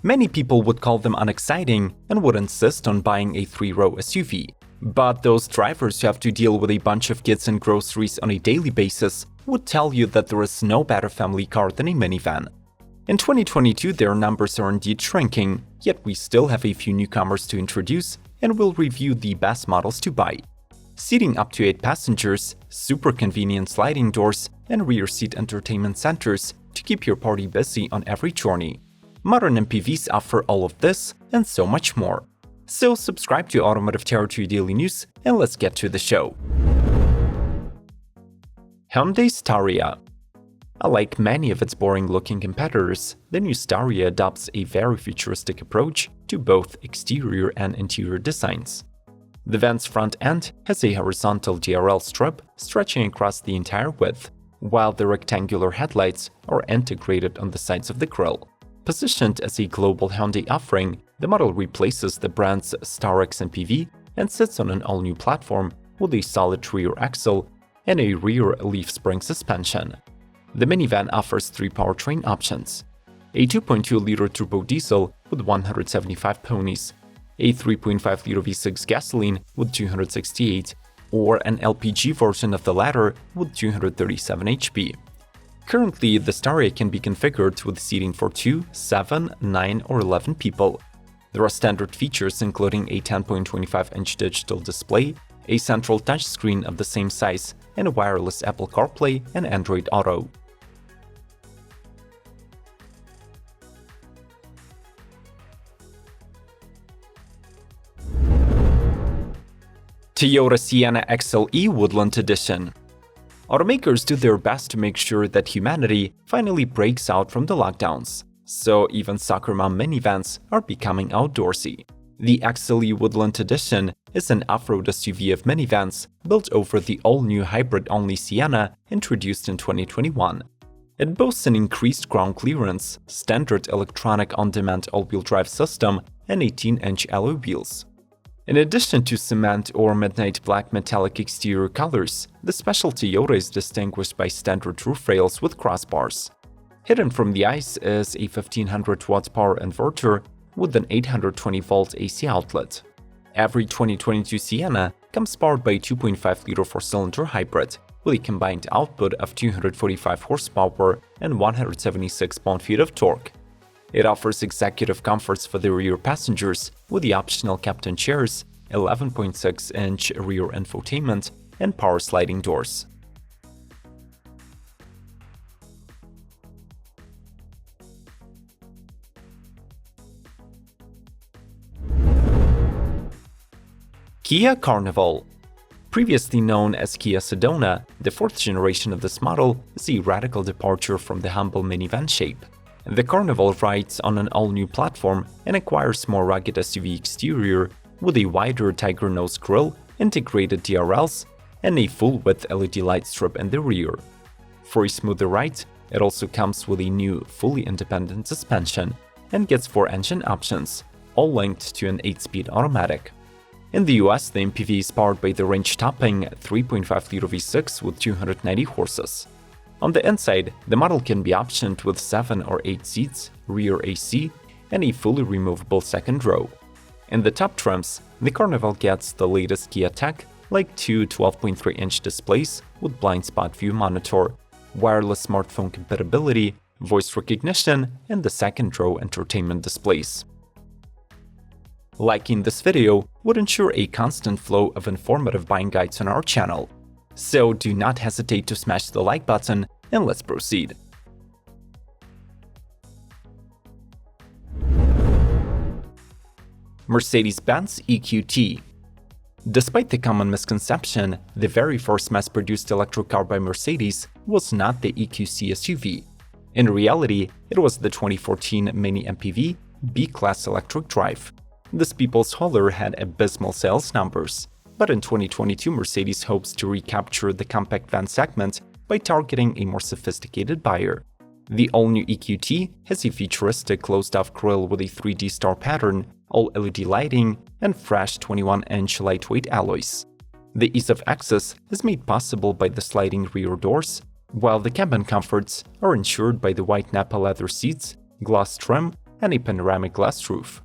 Many people would call them unexciting and would insist on buying a 3-row SUV. But those drivers who have to deal with a bunch of kids and groceries on a daily basis would tell you that there is no better family car than a minivan. In 2022, their numbers are indeed shrinking, yet we still have a few newcomers to introduce, and we'll review the best models to buy. Seating up to 8 passengers, super convenient sliding doors, and rear seat entertainment centers to keep your party busy on every journey. Modern MPVs offer all of this and so much more. So subscribe to Automotive Territory Daily News and let's get to the show. Hyundai Staria. Unlike many of its boring-looking competitors, the new Staria adopts a very futuristic approach to both exterior and interior designs. The van's front end has a horizontal DRL strip stretching across the entire width, while the rectangular headlights are integrated on the sides of the grille. Positioned as a global Hyundai offering, the model replaces the brand's Starex MPV and sits on an all-new platform with a solid rear axle and a rear leaf spring suspension. The minivan offers 3 powertrain options: a 2.2-liter turbo diesel with 175 ponies, a 3.5-liter V6 gasoline with 268, or an LPG version of the latter with 237 HP. Currently, the Staria can be configured with seating for 2, 7, 9, or 11 people. There are standard features including a 10.25-inch digital display, a central touchscreen of the same size, and a wireless Apple CarPlay and Android Auto. Toyota Sienna XLE Woodland Edition. Automakers do their best to make sure that humanity finally breaks out from the lockdowns, so even soccer mom minivans are becoming outdoorsy. The XLE Woodland Edition is an off-road SUV of minivans built over the all-new hybrid-only Sienna introduced in 2021. It boasts an increased ground clearance, standard electronic on-demand all-wheel drive system, and 18-inch alloy wheels. In addition to cement or midnight black metallic exterior colors, the special Toyota is distinguished by standard roof rails with crossbars. Hidden from the eyes is a 1500-watt power inverter with an 820-volt AC outlet. Every 2022 Sienna comes powered by a 2.5-liter 4-cylinder hybrid with a combined output of 245 horsepower and 176 pound-feet of torque. It offers executive comforts for the rear passengers with the optional captain chairs, 11.6-inch rear infotainment, and power sliding doors. Kia Carnival. Previously known as Kia Sedona, the 4th generation of this model is a radical departure from the humble minivan shape. The Carnival rides on an all-new platform and acquires more rugged SUV exterior with a wider tiger nose grille, integrated DRLs, and a full-width LED light strip in the rear. For a smoother ride, it also comes with a new fully independent suspension and gets 4 engine options, all linked to an 8-speed automatic. In the US, the MPV is powered by the range-topping 3.5-liter V6 with 290 horses. On the inside, the model can be optioned with 7 or 8 seats, rear AC, and a fully removable second row. In the top trims, the Carnival gets the latest Kia tech, like 2 12.3-inch displays with blind spot view monitor, wireless smartphone compatibility, voice recognition, and the second row entertainment displays. Liking this video would ensure a constant flow of informative buying guides on our channel. So do not hesitate to smash the like button and let's proceed. Mercedes-Benz EQT. Despite the common misconception, the very first mass-produced electric car by Mercedes was not the EQC SUV. In reality, it was the 2014 Mini MPV B-Class electric drive. This people's hauler had abysmal sales numbers. But in 2022, Mercedes hopes to recapture the compact van segment by targeting a more sophisticated buyer. The all-new EQT has a futuristic closed-off grille with a 3D star pattern, all LED lighting, and fresh 21-inch lightweight alloys. The ease of access is made possible by the sliding rear doors, while the cabin comforts are ensured by the white Nappa leather seats, gloss trim, and a panoramic glass roof.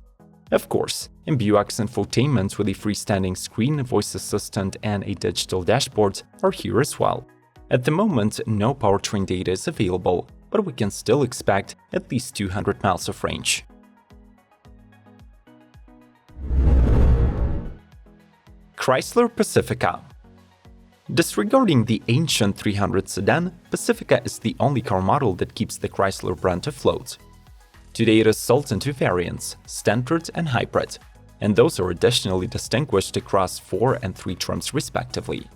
Of course, MBUX infotainment with a freestanding screen, voice assistant, and a digital dashboard are here as well. At the moment, no powertrain data is available, but we can still expect at least 200 miles of range. Chrysler Pacifica. Disregarding the ancient 300 sedan, Pacifica is the only car model that keeps the Chrysler brand afloat. Today it is sold in two variants, standard and hybrid, and those are additionally distinguished across 4 and 3 trims respectively.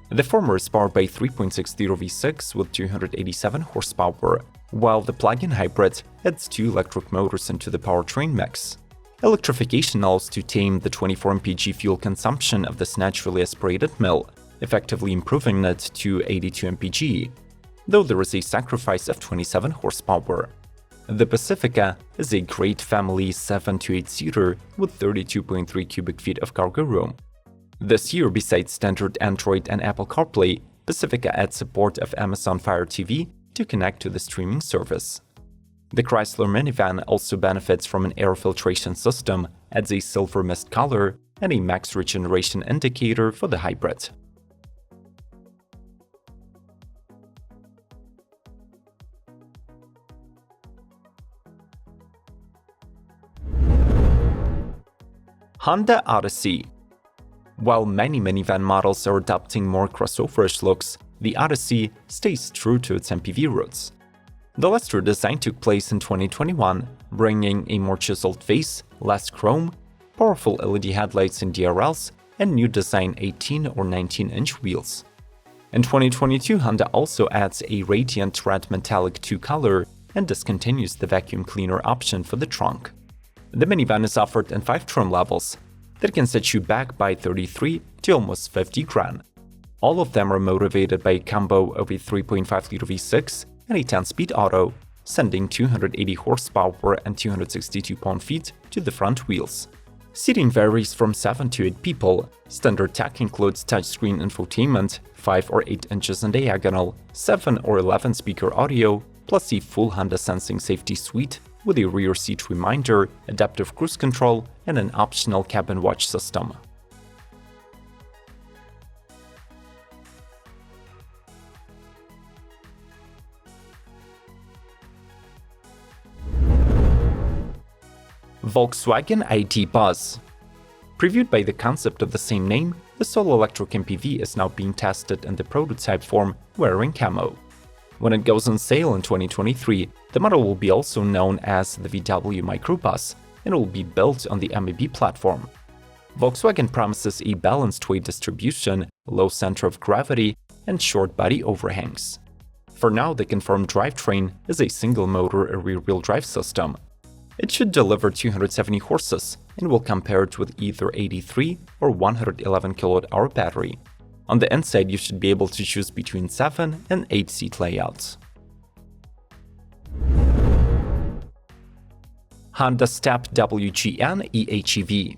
The former is powered by 3.6-liter V6 with 287 horsepower, while the plug-in hybrid adds 2 electric motors into the powertrain mix. Electrification allows to tame the 24 mpg fuel consumption of this naturally aspirated mill, effectively improving it to 82 mpg, though there is a sacrifice of 27 horsepower. The Pacifica is a great family 7 to 8-seater with 32.3 cubic feet of cargo room. This year, besides standard Android and Apple CarPlay, Pacifica adds support of Amazon Fire TV to connect to the streaming service. The Chrysler minivan also benefits from an air filtration system, adds a silver mist color, and a max regeneration indicator for the hybrid. Honda Odyssey. While many minivan models are adopting more crossoverish looks, the Odyssey stays true to its MPV roots. The Leicester design took place in 2021, bringing a more chiseled face, less chrome, powerful LED headlights and DRLs, and new design 18 or 19-inch wheels. In 2022, Honda also adds a radiant red metallic 2 color and discontinues the vacuum cleaner option for the trunk. The minivan is offered in 5 trim levels that can set you back by 33 to almost 50 grand. All of them are motivated by a combo of a 3.5-liter V6 and a 10-speed auto, sending 280 horsepower and 262 pound-feet to the front wheels. Seating varies from 7 to 8 people. Standard tech includes touchscreen infotainment, 5 or 8 inches in diagonal, 7 or 11 speaker audio, plus a full Honda Sensing safety suite with a rear seat reminder, adaptive cruise control, and an optional cabin watch system. Volkswagen ID Buzz. Previewed by the concept of the same name, the solo electric MPV is now being tested in the prototype form wearing camo. When it goes on sale in 2023, the model will be also known as the VW Microbus, and it will be built on the MEB platform. Volkswagen promises a balanced weight distribution, low center of gravity, and short body overhangs. For now, the confirmed drivetrain is a single-motor rear-wheel drive system. It should deliver 270 horses and will come paired with either 83 or 111 kWh battery. On the inside, you should be able to choose between 7 and 8 seat layouts. Honda Step WGN EHEV.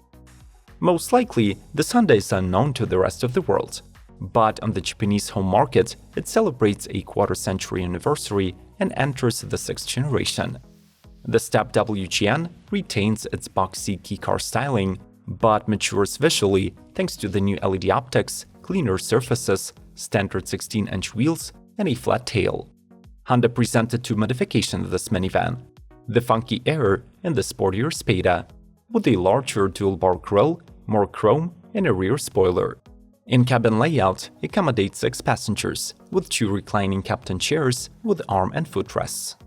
Most likely, this Honda is unknown to the rest of the world, but on the Japanese home market, it celebrates a quarter-century anniversary and enters the 6th generation. The Step WGN retains its boxy keycar styling, but matures visually thanks to the new LED optics, cleaner surfaces, standard 16-inch wheels, and a flat tail. Honda presented 2 modifications of this minivan: the Funky Air and the sportier Spada, with a larger dual-bar grille, more chrome, and a rear spoiler. In cabin layout, it accommodates 6 passengers, with 2 reclining captain chairs with arm and footrests.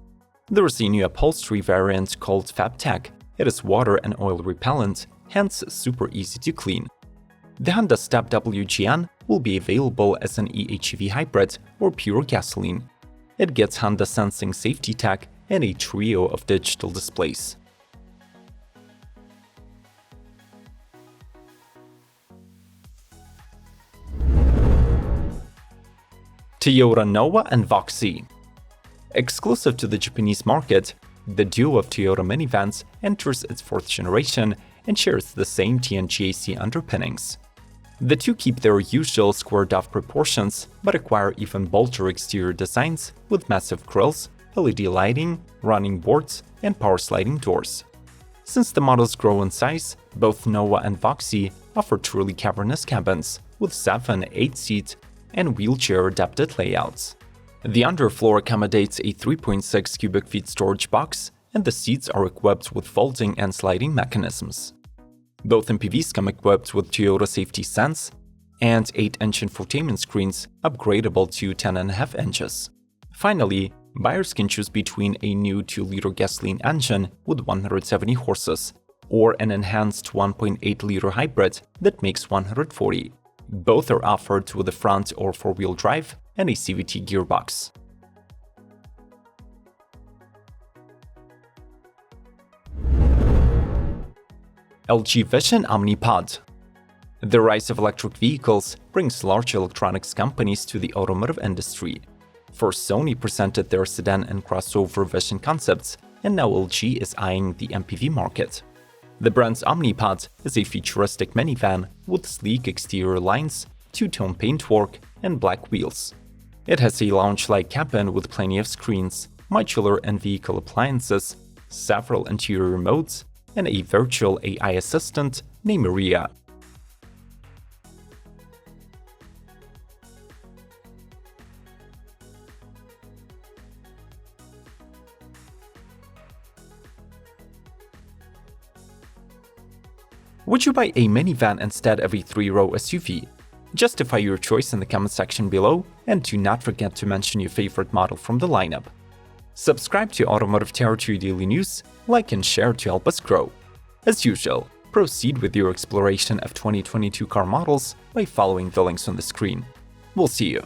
There is a new upholstery variant called FabTech. It is water and oil repellent, hence super easy to clean. The Honda Step WGN will be available as an EHEV hybrid or pure gasoline. It gets Honda Sensing safety tech and a trio of digital displays. Toyota Noah and Voxy. Exclusive to the Japanese market, the duo of Toyota minivans enters its 4th generation and shares the same TNGA-C underpinnings. The two keep their usual squared-off proportions, but acquire even bolder exterior designs with massive grilles, LED lighting, running boards, and power sliding doors. Since the models grow in size, both Nova and Voxy offer truly cavernous cabins with 7, 8-seat, and wheelchair-adapted layouts. The underfloor accommodates a 3.6 cubic feet storage box, and the seats are equipped with folding and sliding mechanisms. Both MPVs come equipped with Toyota Safety Sense and 8-inch infotainment screens upgradable to 10.5 inches. Finally, buyers can choose between a new 2-liter gasoline engine with 170 horses or an enhanced 1.8-liter hybrid that makes 140. Both are offered with a front or four-wheel drive and a CVT gearbox. LG Vision Omnipod. The rise of electric vehicles brings large electronics companies to the automotive industry. First, Sony presented their sedan and crossover vision concepts, and now LG is eyeing the MPV market. The brand's Omnipod is a futuristic minivan with sleek exterior lines, two-tone paintwork, and black wheels. It has a lounge-like cabin with plenty of screens, modular in-vehicle appliances, several interior modes, and a virtual AI assistant named Maria. Would you buy a minivan instead of a 3-row SUV? Justify your choice in the comment section below, and do not forget to mention your favorite model from the lineup. Subscribe to Automotive Territory Daily News, like and share to help us grow. As usual, proceed with your exploration of 2022 car models by following the links on the screen. We'll see you.